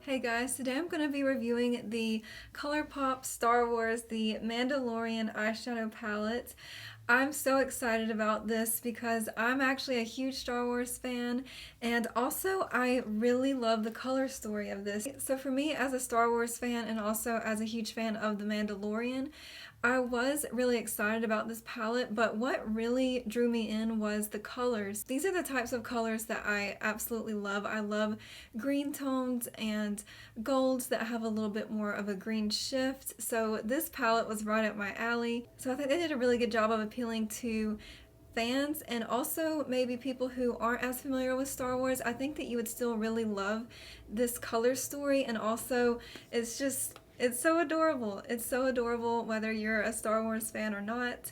Hey guys, today I'm going to be reviewing the ColourPop Star Wars The Mandalorian eyeshadow palette. I'm so excited about this because I'm actually a huge Star Wars fan, and also I really love the color story of this. So for me as a Star Wars fan and also as a huge fan of The Mandalorian, I was really excited about this palette, but what really drew me in was the colors. These are the types of colors that I absolutely love. I love green tones and golds that have a little bit more of a green shift. So this palette was right up my alley. So I think they did a really good job of appealing to fans and also maybe people who aren't as familiar with Star Wars. I think that you would still really love this color story, and also it's so adorable. It's so adorable whether you're a Star Wars fan or not.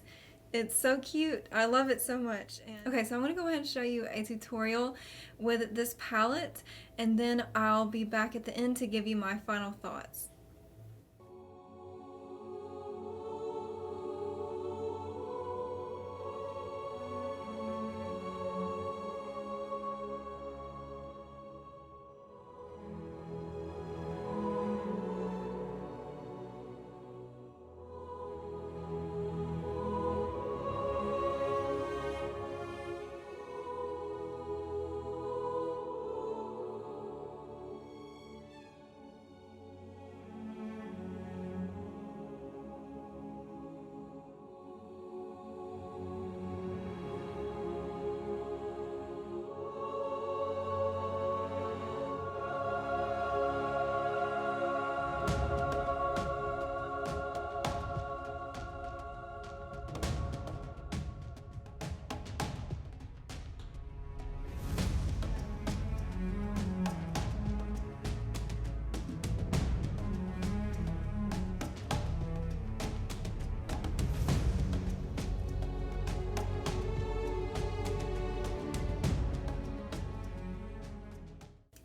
It's so cute. I love it so much. Okay, so I'm going to go ahead and show you a tutorial with this palette, and then I'll be back at the end to give you my final thoughts.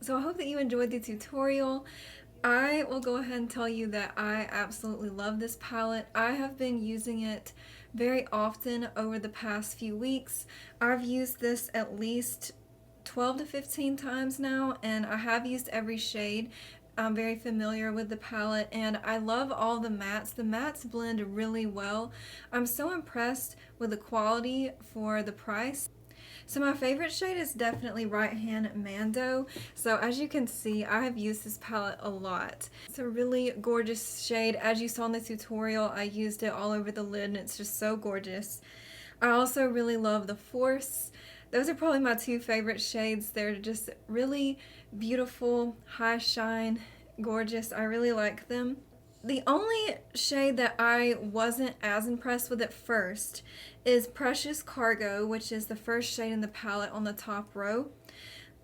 So I hope that you enjoyed the tutorial. I will go ahead and tell you that I absolutely love this palette. I have been using it very often over the past few weeks. I've used this at least 12 to 15 times now, and I have used every shade. I'm very familiar with the palette, and I love all the mattes. The mattes blend really well. I'm so impressed with the quality for the price. So my favorite shade is definitely Right Hand Mando. So as you can see, I have used this palette a lot. It's a really gorgeous shade. As you saw in the tutorial, I used it all over the lid and it's just so gorgeous. I also really love the Force. Those are probably my two favorite shades. They're just really beautiful, high shine, gorgeous. I really like them. The only shade that I wasn't as impressed with at first is Precious Cargo, which is the first shade in the palette on the top row.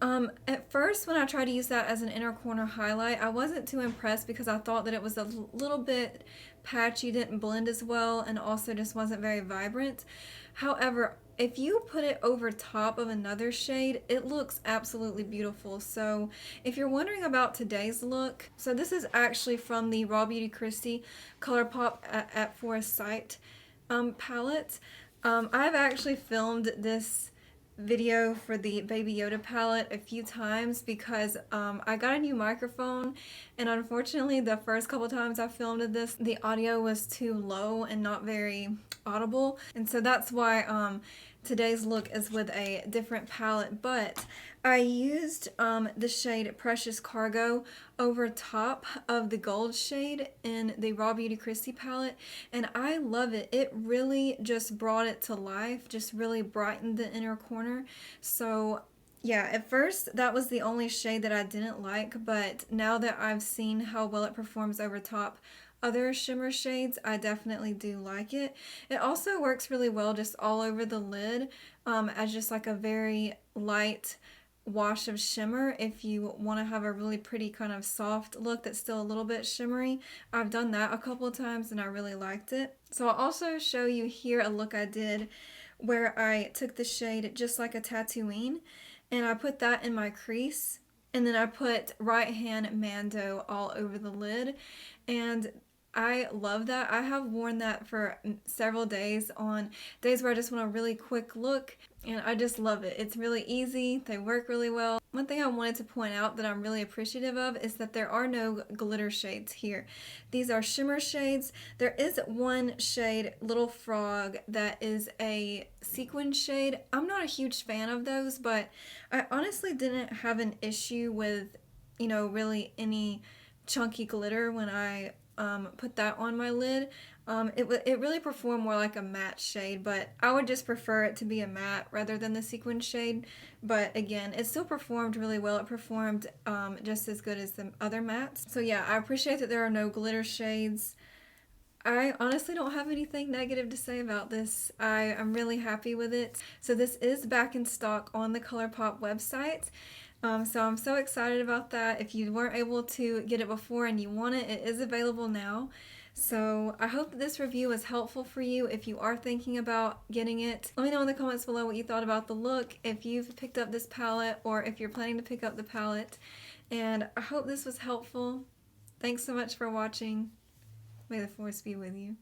At first, when I tried to use that as an inner corner highlight, I wasn't too impressed because I thought that it was a little bit patchy, didn't blend as well, and also just wasn't very vibrant. However, if you put it over top of another shade, it looks absolutely beautiful. So if you're wondering about today's look, so this is actually from the Raw Beauty Kristi ColourPop at Forest Sight palette. I've actually filmed this video for the Baby Yoda palette a few times because I got a new microphone, and unfortunately the first couple times I filmed this, the audio was too low and not very audible, and so that's why today's look is with a different palette. But I used the shade Precious Cargo over top of the gold shade in the Raw Beauty Kristi palette, and I love it. It really just brought it to life, just really brightened the inner corner. So yeah, at first that was the only shade that I didn't like, but now that I've seen how well it performs over top other shimmer shades, I definitely do like it. It also works really well just all over the lid as just like a very light wash of shimmer if you want to have a really pretty kind of soft look that's still a little bit shimmery. I've done that a couple of times and I really liked it. So I'll also show you here a look I did where I took the shade Just Like a Tatooine and I put that in my crease, and then I put Right Hand Mando all over the lid, and I love that. I have worn that for several days on days where I just want a really quick look, and I just love it. It's really easy. They work really well. One thing I wanted to point out that I'm really appreciative of is that there are no glitter shades here. These are shimmer shades. There is one shade, Little Frog, that is a sequin shade. I'm not a huge fan of those, but I honestly didn't have an issue with, really any chunky glitter when I put that on my lid. It really performed more like a matte shade, but I would just prefer it to be a matte rather than the sequin shade. But again, it still performed really well. It performed just as good as the other mattes. So yeah, I appreciate that there are no glitter shades. I honestly don't have anything negative to say about this. I am really happy with it. So this is back in stock on the ColourPop website. So I'm so excited about that. If you weren't able to get it before and you want it, it is available now. So I hope that this review was helpful for you if you are thinking about getting it. Let me know in the comments below what you thought about the look, if you've picked up this palette or if you're planning to pick up the palette. And I hope this was helpful. Thanks so much for watching. May the force be with you.